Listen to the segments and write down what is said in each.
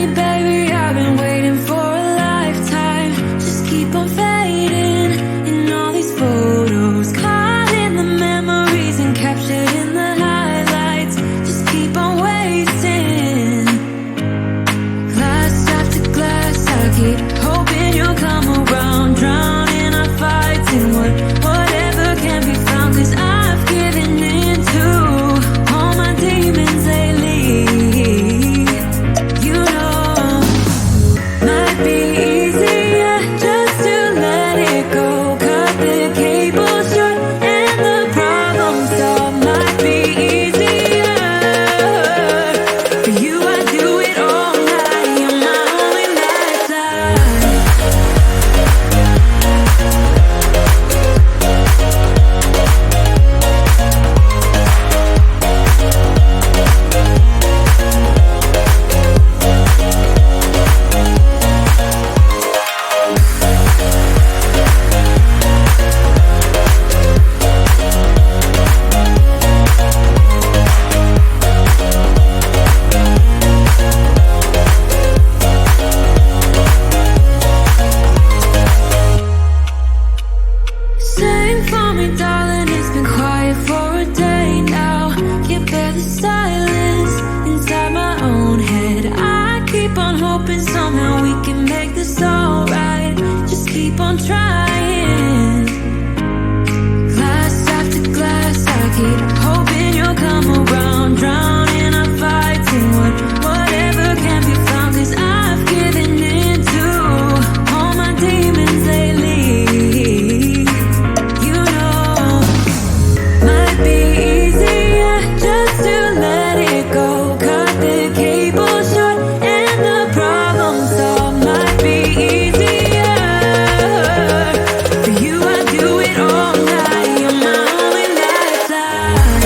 me, baby, I've been waiting for a lifetime. Just keep on fading in all these photos, caught in the memories and captured in the highlights. Just keep on wasting. Glass after glass, I keep hoping you'll come around. Drowning our fights in whatever can be found. 'Cause I've given in to all my demons lately. You know, might be easier just to let it go. Cut the cable short and the problem solved. Might be easier for you. I do it all night. You're my only lifeline. Sing for me, darling, it's been quiet for a day now. Can't bear the silence inside my own head. I keep on hoping somehow we can make this alright. Just keep on trying. Glass after glass, I keep hoping you'll come around. Drowning our fights in whatever can be found. 'Cause I've given in to all my demons lately. You know, might be easier just to let it go. Cut the cable short and the problem solved. Might be easier for you. I do it all night. You're my only lifeline.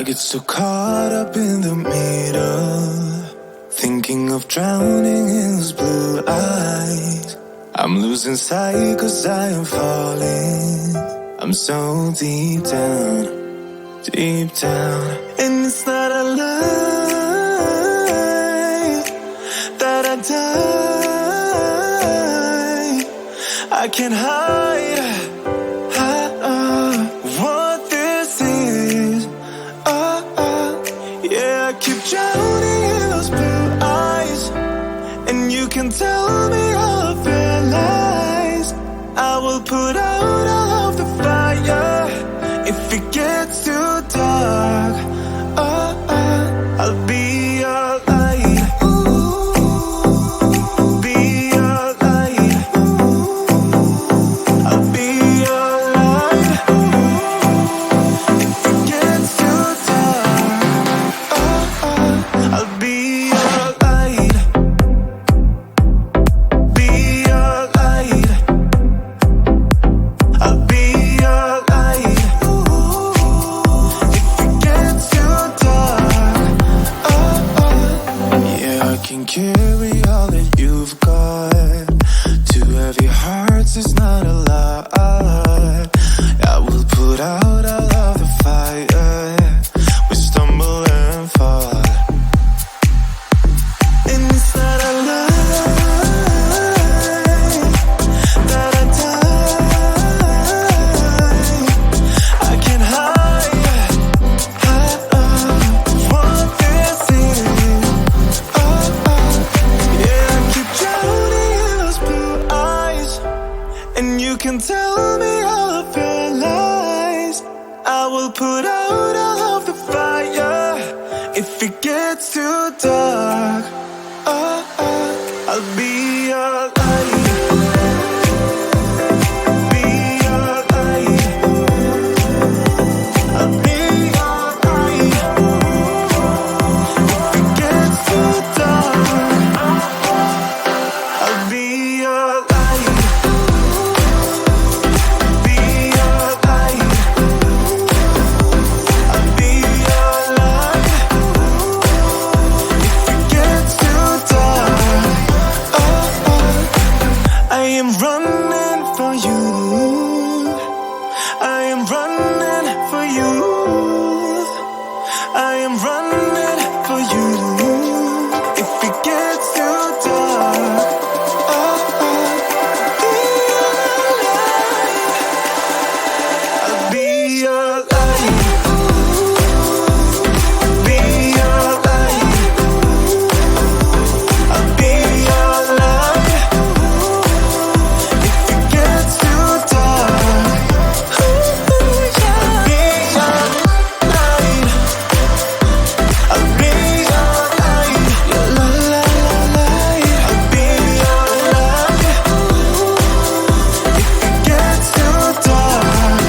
I get so caught up in the middle, thinking of drowning in those blue eyes. I'm losing sight cause I am falling. I'm so deep down, deep down. And it's not a lie that I die. I can't hide what this is. Yeah, I keep drowning in those blue eyes, and you can tell me all of your lies. I will put out all of the fire if it gets too dark. I'll be your light. Be your light. I'll be your light. If it gets too dark, I'll be your light. Be your light. I'll be your light. If it gets too dark, yeah, I can carry all that you've got. Two heavy hearts is not a lie. I will put out all of the fire. We stumble and fall, and it's not a lie that I die. I can't hide what this is. Yeah, I keep drowning in those blue eyes, and you can tell me all of your lies. I will put out all of the fire if it gets too dark. I'll be your light. Be your light. I'll be your light. If it gets too dark, I'll be your light. Be your light. I'll be your light. If it gets too dark, I am running for you. I am running for you. I am running for you. If it gets too dark, I'll be your light. Be your light. I'll be your light. If it gets too dark, I'll be your light. I'll be your light. La la la light. I'll be your light. If it gets too dark,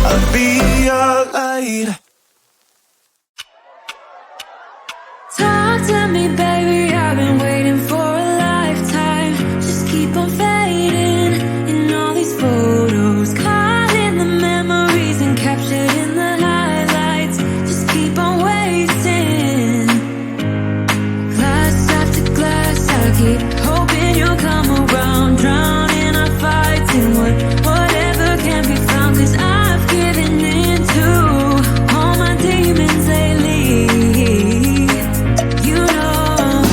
I'll be your light. Talk to me, baby, I've been waiting for a lifetime. Just keep on fading in all these photos, caught in the memories and captured in the highlights. Just keep on wasting. Glass after glass, I keep hoping you'll come around. Drowning our fights in whatever can be found. 'Cause I've given in to all my demons lately. You know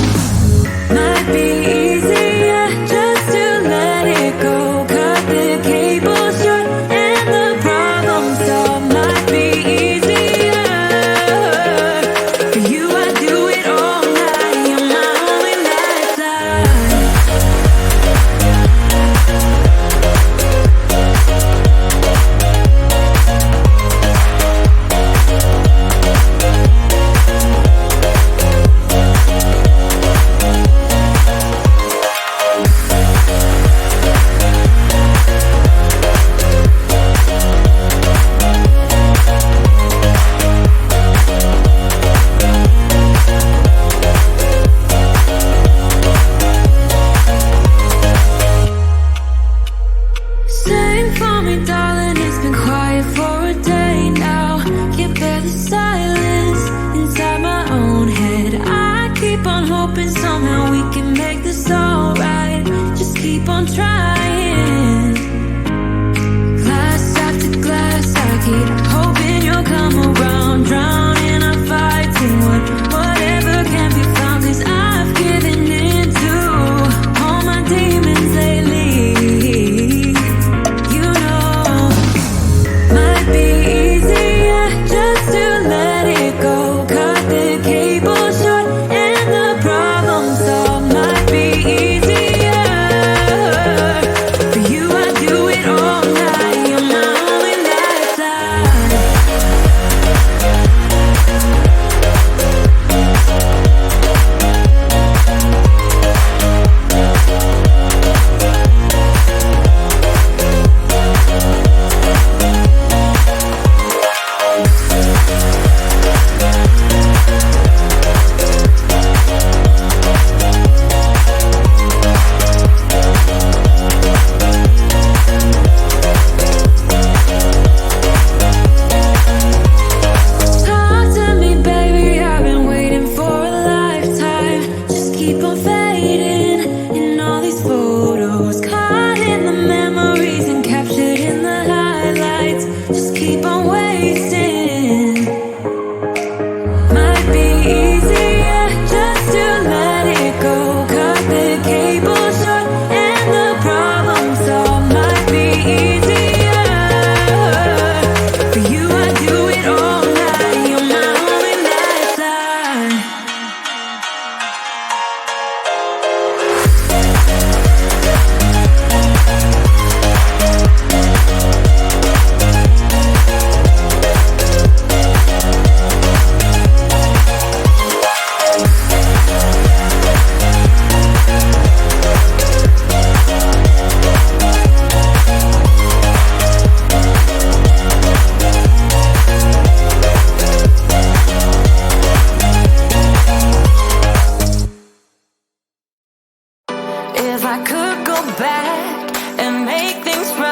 hoping somehow we can make this alright. Just keep on trying. Glass after glass, I keep hoping you'll come around. Drowning our fights in whatever can be found. 'Cause I've given in to all my demons lately. You know, might be easier just to let it go. Cut the cable short and the problem solved. Might be easier for you. I do it all night. You're my only lifeline. Talk to me, baby, I've been waiting for a lifetime. Just keep on fading in all these photos, caught in the memories and captured in the highlights. Just keep on wasting. Might be easier just to let it go. Cut the cable short and the problem solved. Might be easier for you. I do it all night. You're my only lifeline. If I could go back and make things right,